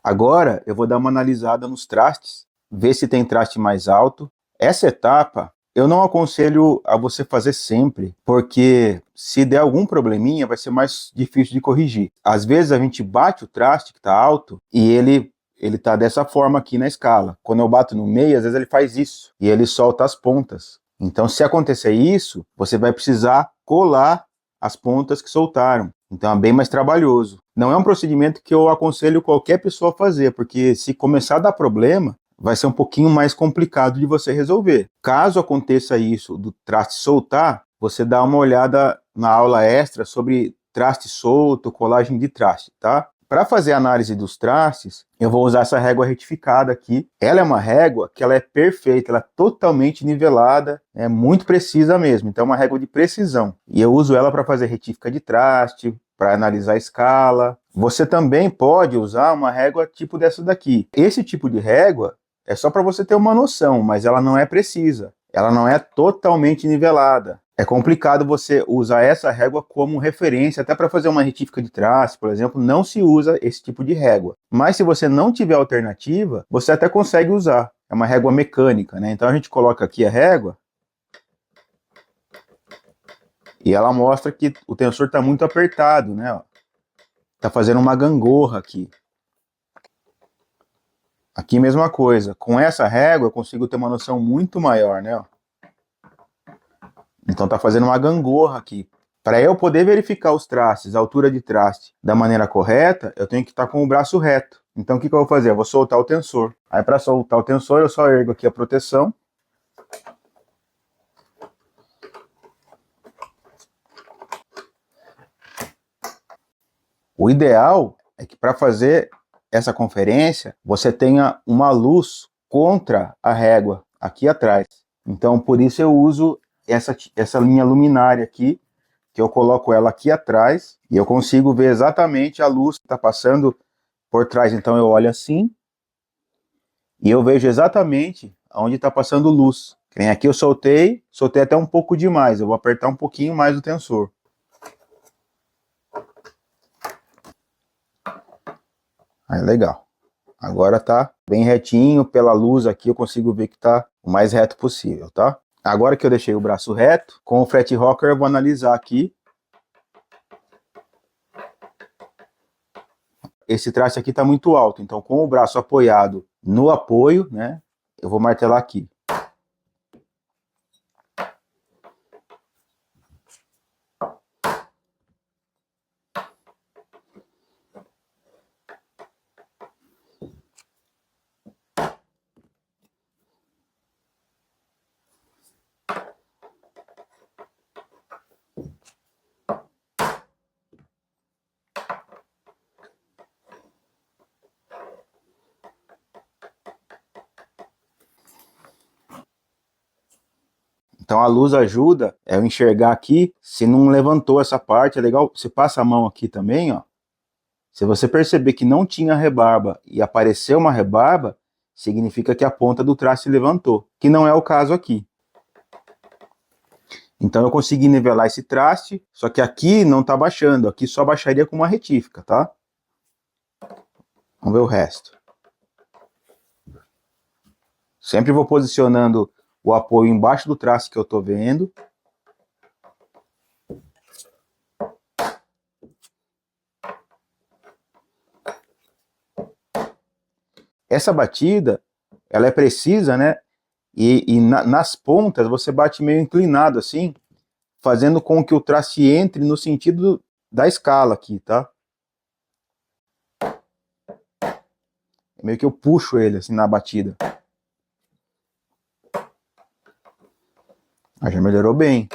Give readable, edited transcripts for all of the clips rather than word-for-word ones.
Agora eu vou dar uma analisada nos trastes, ver se tem traste mais alto. Essa etapa eu não aconselho a você fazer sempre, porque se der algum probleminha vai ser mais difícil de corrigir. Às vezes a gente bate o traste que está alto e ele tá dessa forma aqui na escala. Quando eu bato no meio, às vezes ele faz isso e ele solta as pontas. Então, se acontecer isso, você vai precisar colar as pontas que soltaram. Então é bem mais trabalhoso. Não é um procedimento que eu aconselho qualquer pessoa a fazer, porque se começar a dar problema, vai ser um pouquinho mais complicado de você resolver. Caso aconteça isso do traste soltar, você dá uma olhada na aula extra sobre traste solto, colagem de traste, tá? Para fazer a análise dos trastes, eu vou usar essa régua retificada aqui. Ela é uma régua que ela é perfeita, ela é totalmente nivelada, é muito precisa mesmo. Então é uma régua de precisão. E eu uso ela para fazer retífica de traste, para analisar a escala. Você também pode usar uma régua tipo dessa daqui. Esse tipo de régua é só para você ter uma noção, mas ela não é precisa. Ela não é totalmente nivelada. É complicado você usar essa régua como referência, até para fazer uma retífica de traste, por exemplo, não se usa esse tipo de régua. Mas se você não tiver alternativa, você até consegue usar. É uma régua mecânica, né? Então a gente coloca aqui a régua e ela mostra que o tensor está muito apertado, né? Está fazendo uma gangorra aqui. Aqui mesma coisa. Com essa régua eu consigo ter uma noção muito maior, né? Então tá fazendo uma gangorra aqui. Para eu poder verificar os trastes, a altura de traste da maneira correta, eu tenho que estar com o braço reto. Então o que eu vou fazer? Eu vou soltar o tensor. Aí para soltar o tensor eu só ergo aqui a proteção. O ideal é que para fazer essa conferência, você tenha uma luz contra a régua, aqui atrás. Então, por isso eu uso essa linha luminária aqui, que eu coloco ela aqui atrás, e eu consigo ver exatamente a luz que está passando por trás. Então, eu olho assim, e eu vejo exatamente onde está passando luz. Vem aqui eu soltei até um pouco demais, eu vou apertar um pouquinho mais o tensor. Aí, legal. Agora tá bem retinho, pela luz aqui eu consigo ver que tá o mais reto possível, tá? Agora que eu deixei o braço reto, com o fret rocker eu vou analisar aqui. Esse traste aqui tá muito alto, então com o braço apoiado no apoio, né, eu vou martelar aqui. Então a luz ajuda eu enxergar aqui se não levantou essa parte. É legal, você passa a mão aqui também, ó. Se você perceber que não tinha rebarba e apareceu uma rebarba, significa que a ponta do traste levantou, que não é o caso aqui. Então eu consegui nivelar esse traste, só que aqui não está baixando, aqui só baixaria com uma retífica, tá? Vamos ver o resto. Sempre vou posicionando o apoio embaixo do traste que eu estou vendo. Essa batida, ela é precisa, né? E nas pontas você bate meio inclinado assim, fazendo com que o traste entre no sentido da escala aqui, tá? Meio que eu puxo ele assim na batida. Ah, já melhorou bem.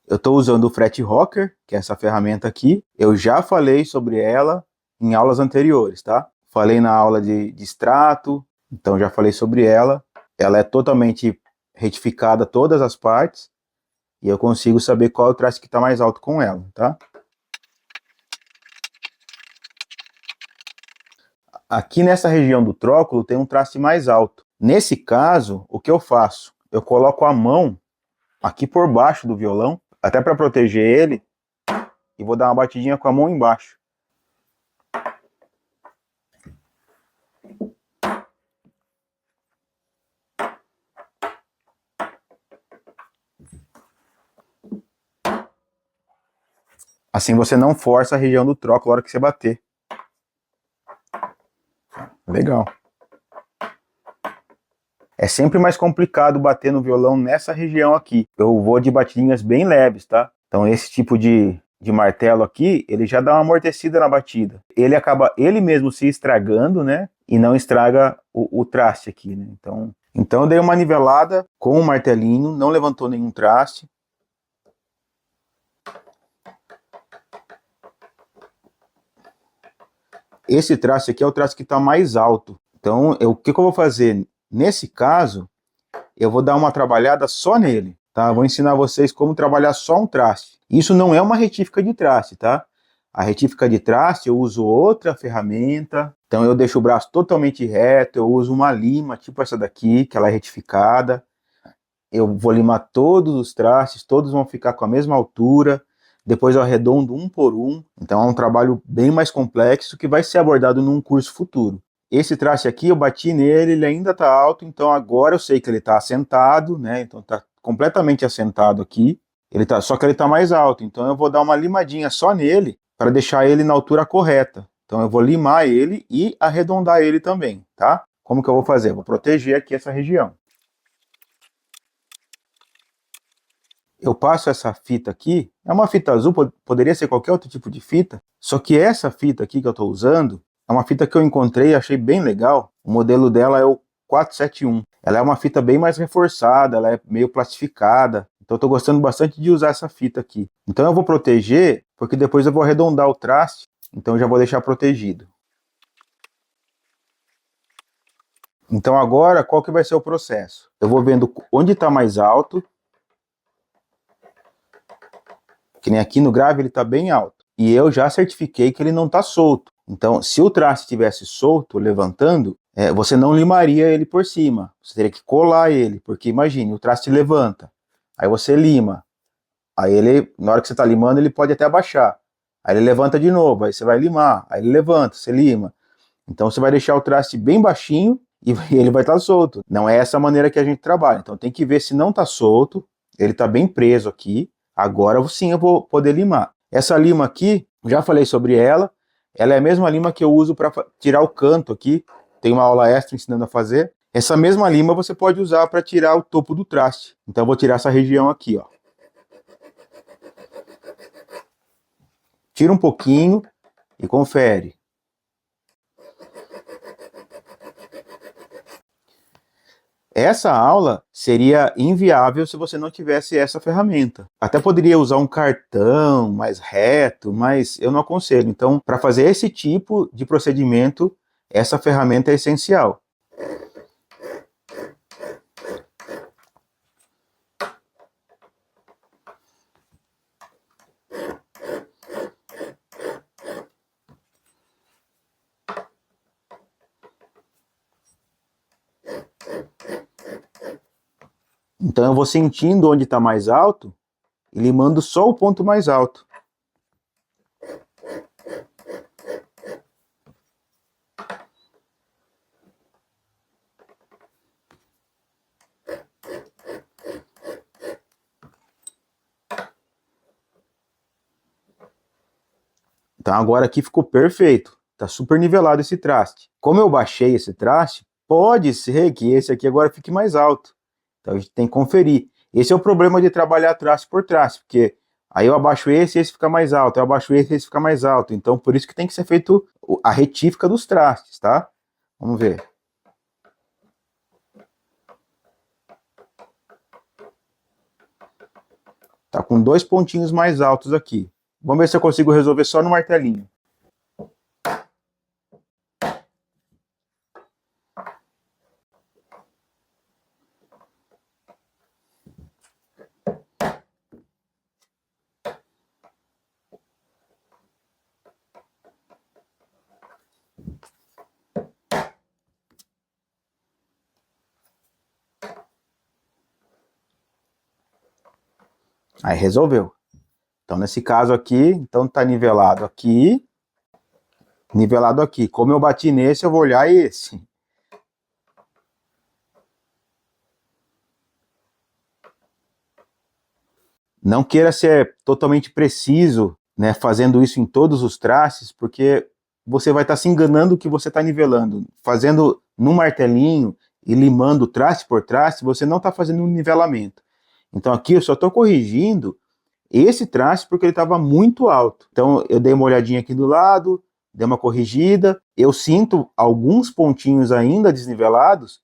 Eu estou usando o fret rocker, que é essa ferramenta aqui. Eu já falei sobre ela em aulas anteriores, tá? Falei na aula de extrato, então já falei sobre ela. Ela é totalmente retificada todas as partes e eu consigo saber qual é o traste que está mais alto com ela, tá? Aqui nessa região do tróculo tem um traste mais alto. Nesse caso, o que eu faço? Eu coloco a mão aqui por baixo do violão, até para proteger ele, e vou dar uma batidinha com a mão embaixo. Assim você não força a região do troco na hora que você bater. Legal. É sempre mais complicado bater no violão nessa região aqui. Eu vou de batidinhas bem leves, tá? Então esse tipo de martelo aqui, ele já dá uma amortecida na batida. Ele acaba ele mesmo se estragando, né? E não estraga o traste aqui, né? Então eu dei uma nivelada com o martelinho, não levantou nenhum traste. Esse traste aqui é o traste que está mais alto. Então, o que eu vou fazer? Nesse caso, eu vou dar uma trabalhada só nele, tá? Vou ensinar vocês como trabalhar só um traste. Isso não é uma retífica de traste, tá? A retífica de traste eu uso outra ferramenta, então eu deixo o braço totalmente reto, eu uso uma lima, tipo essa daqui, que ela é retificada. Eu vou limar todos os trastes, todos vão ficar com a mesma altura, depois eu arredondo um por um, então é um trabalho bem mais complexo que vai ser abordado num curso futuro. Esse traste aqui, eu bati nele, ele ainda está alto, então agora eu sei que ele está assentado, né? Então está completamente assentado aqui. Só que ele está mais alto, então eu vou dar uma limadinha só nele para deixar ele na altura correta. Então eu vou limar ele e arredondar ele também, tá? Como que eu vou fazer? Vou proteger aqui essa região. Eu passo essa fita aqui, é uma fita azul, poderia ser qualquer outro tipo de fita, só que essa fita aqui que eu estou usando é uma fita que eu encontrei e achei bem legal. O modelo dela é o 471. Ela é uma fita bem mais reforçada, ela é meio plastificada, então eu estou gostando bastante de usar essa fita aqui. Então eu vou proteger, porque depois eu vou arredondar o traste, então eu já vou deixar protegido. Então agora, qual que vai ser o processo? Eu vou vendo onde está mais alto, que nem aqui no grave ele está bem alto. E eu já certifiquei que ele não está solto. Então, se o traste estivesse solto, levantando, você não limaria ele por cima. Você teria que colar ele, porque imagine, o traste levanta, aí você lima, aí ele, na hora que você está limando, ele pode até abaixar. Aí ele levanta de novo, aí você vai limar, aí ele levanta, você lima. Então você vai deixar o traste bem baixinho e ele vai estar solto. Não é essa maneira que a gente trabalha. Então tem que ver se não está solto, ele está bem preso aqui. Agora sim eu vou poder limar. Essa lima aqui, já falei sobre ela. Ela é a mesma lima que eu uso para tirar o canto aqui. Tem uma aula extra ensinando a fazer. Essa mesma lima você pode usar para tirar o topo do traste. Então eu vou tirar essa região aqui, ó. Tira um pouquinho e confere. Essa aula seria inviável se você não tivesse essa ferramenta. Até poderia usar um cartão mais reto, mas eu não aconselho. Então, para fazer esse tipo de procedimento, essa ferramenta é essencial. Então, eu vou sentindo onde está mais alto e limando só o ponto mais alto. Então agora aqui ficou perfeito, tá super nivelado esse traste. Como eu baixei esse traste, pode ser que esse aqui agora fique mais alto. Então a gente tem que conferir. Esse é o problema de trabalhar traste por traste, porque aí eu abaixo esse e esse fica mais alto, eu abaixo esse e esse fica mais alto. Então por isso que tem que ser feito a retífica dos trastes, tá? Vamos ver. Tá com dois pontinhos mais altos aqui. Vamos ver se eu consigo resolver só no martelinho. Aí resolveu. Então, nesse caso aqui, então tá nivelado aqui, nivelado aqui. Como eu bati nesse, eu vou olhar esse. Não queira ser totalmente preciso, né, fazendo isso em todos os trastes, porque você vai estar se enganando que você está nivelando. Fazendo no martelinho e limando traste por traste, você não está fazendo um nivelamento. Então aqui eu só estou corrigindo esse traste porque ele estava muito alto. Então eu dei uma olhadinha aqui do lado, dei uma corrigida, eu sinto alguns pontinhos ainda desnivelados,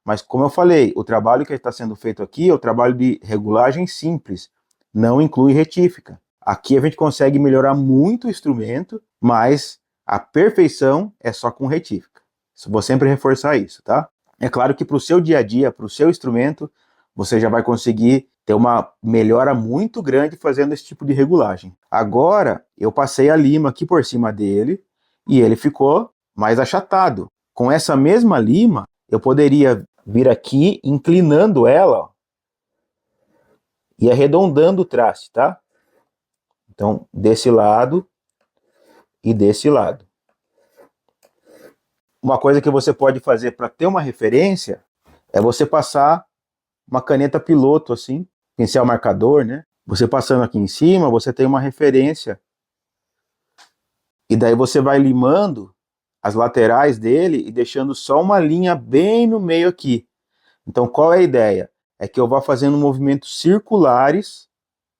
mas como eu falei, o trabalho que está sendo feito aqui é o trabalho de regulagem simples, não inclui retífica. Aqui a gente consegue melhorar muito o instrumento, mas a perfeição é só com retífica. Vou sempre reforçar isso, tá? É claro que para o seu dia a dia, para o seu instrumento, você já vai conseguir ter uma melhora muito grande fazendo esse tipo de regulagem. Agora, eu passei a lima aqui por cima dele e ele ficou mais achatado. Com essa mesma lima, eu poderia vir aqui inclinando ela, ó, e arredondando o traste, tá? Então, desse lado e desse lado. Uma coisa que você pode fazer para ter uma referência é você passar uma caneta piloto assim, pincel marcador, né? Você passando aqui em cima, você tem uma referência. E daí você vai limando as laterais dele e deixando só uma linha bem no meio aqui. Então, qual é a ideia? É que eu vá fazendo movimentos circulares,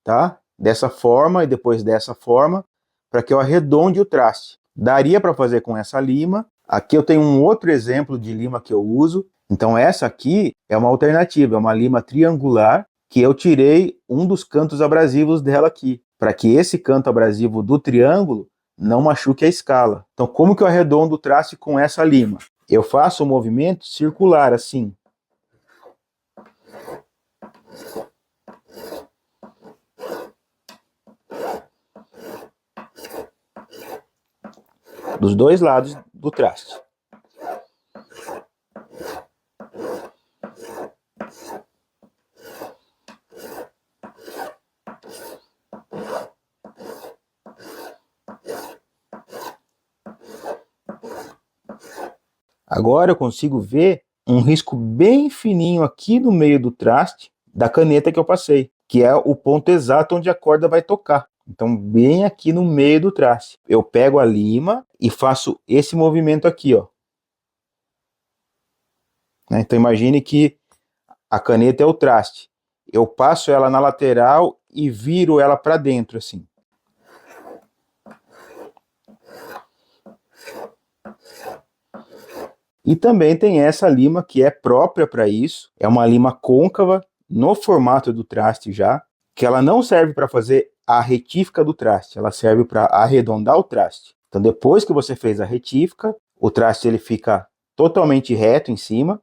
tá? Dessa forma e depois dessa forma, para que eu arredonde o traste. Daria para fazer com essa lima. Aqui eu tenho um outro exemplo de lima que eu uso. Então essa aqui é uma alternativa, é uma lima triangular que eu tirei um dos cantos abrasivos dela aqui, para que esse canto abrasivo do triângulo não machuque a escala. Então como que eu arredondo o traste com essa lima? Eu faço um movimento circular assim. Dos dois lados do traste. Agora eu consigo ver um risco bem fininho aqui no meio do traste da caneta que eu passei, que é o ponto exato onde a corda vai tocar. Então, bem aqui no meio do traste. Eu pego a lima e faço esse movimento aqui, ó. Então, imagine que a caneta é o traste. Eu passo ela na lateral e viro ela para dentro, assim. E também tem essa lima que é própria para isso. É uma lima côncava, no formato do traste já, que ela não serve para fazer a retífica do traste, ela serve para arredondar o traste. Então depois que você fez a retífica, o traste ele fica totalmente reto em cima,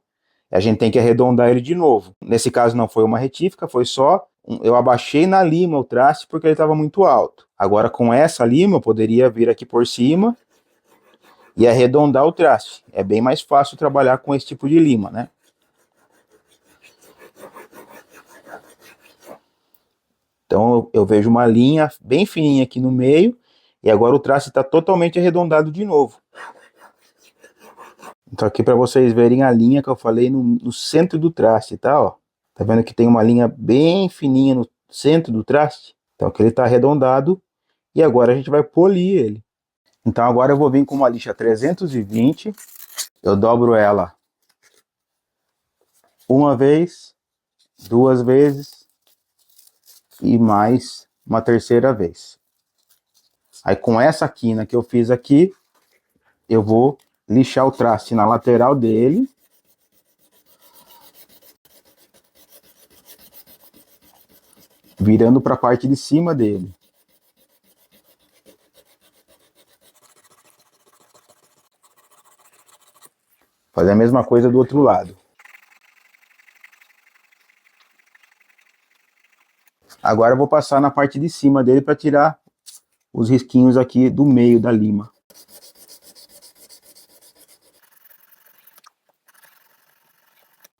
a gente tem que arredondar ele de novo. Nesse caso não foi uma retífica, foi só eu abaixei na lima o traste porque ele estava muito alto. Agora com essa lima eu poderia vir aqui por cima e arredondar o traste. É bem mais fácil trabalhar com esse tipo de lima, né? Então eu vejo uma linha bem fininha aqui no meio e agora o traste está totalmente arredondado de novo. Então aqui para vocês verem a linha que eu falei no centro do traste, tá? Ó. Tá vendo que tem uma linha bem fininha no centro do traste? Então aqui ele está arredondado e agora a gente vai polir ele. Então agora eu vou vir com uma lixa 320, eu dobro ela uma vez, duas vezes e mais uma terceira vez. Aí com essa quina que eu fiz aqui, eu vou lixar o traste na lateral dele. Virando para a parte de cima dele. Fazer a mesma coisa do outro lado. Agora eu vou passar na parte de cima dele para tirar os risquinhos aqui do meio da lima.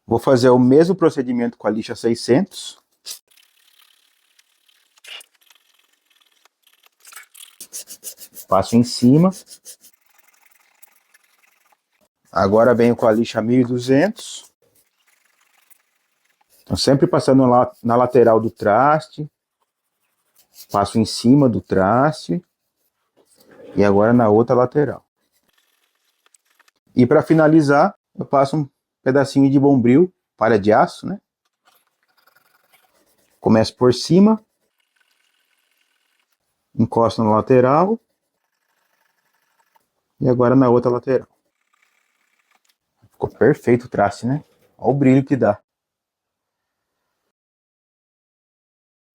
Vou fazer o mesmo procedimento com a lixa 600. Passo em cima. Agora venho com a lixa 1200. Então sempre passando lá na lateral do traste. Passo em cima do traste. E agora na outra lateral. E para finalizar, eu passo um pedacinho de bombril, palha de aço, né? Começo por cima. Encosto na lateral. E agora na outra lateral. Ficou perfeito o traste, né? Olha o brilho que dá.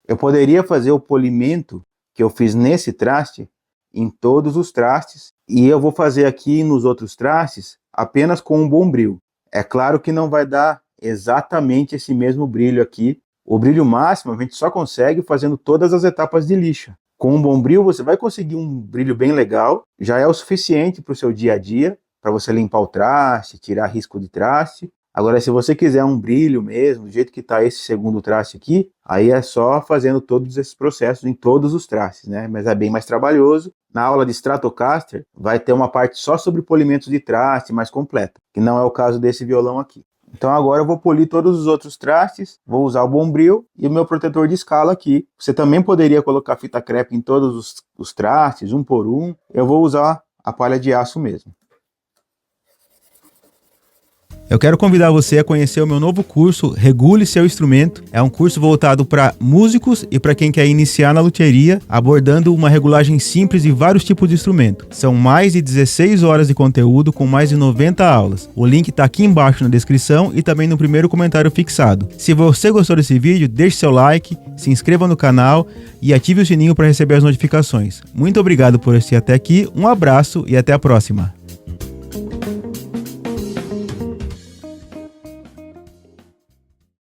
Eu poderia fazer o polimento que eu fiz nesse traste em todos os trastes. E eu vou fazer aqui nos outros trastes apenas com um bombril. É claro que não vai dar exatamente esse mesmo brilho aqui. O brilho máximo a gente só consegue fazendo todas as etapas de lixa. Com um bombril você vai conseguir um brilho bem legal. Já é o suficiente para o seu dia a dia, para você limpar o traste, tirar risco de traste. Agora, se você quiser um brilho mesmo, do jeito que está esse segundo traste aqui, aí é só fazendo todos esses processos em todos os trastes, né? Mas é bem mais trabalhoso. Na aula de Stratocaster, vai ter uma parte só sobre polimentos de traste mais completa, que não é o caso desse violão aqui. Então agora eu vou polir todos os outros trastes, vou usar o bombril e o meu protetor de escala aqui. Você também poderia colocar fita crepe em todos os trastes, um por um. Eu vou usar a palha de aço mesmo. Eu quero convidar você a conhecer o meu novo curso Regule Seu Instrumento. É um curso voltado para músicos e para quem quer iniciar na luthieria, abordando uma regulagem simples de vários tipos de instrumento. São mais de 16 horas de conteúdo com mais de 90 aulas. O link está aqui embaixo na descrição e também no primeiro comentário fixado. Se você gostou desse vídeo, deixe seu like, se inscreva no canal e ative o sininho para receber as notificações. Muito obrigado por assistir até aqui, um abraço e até a próxima.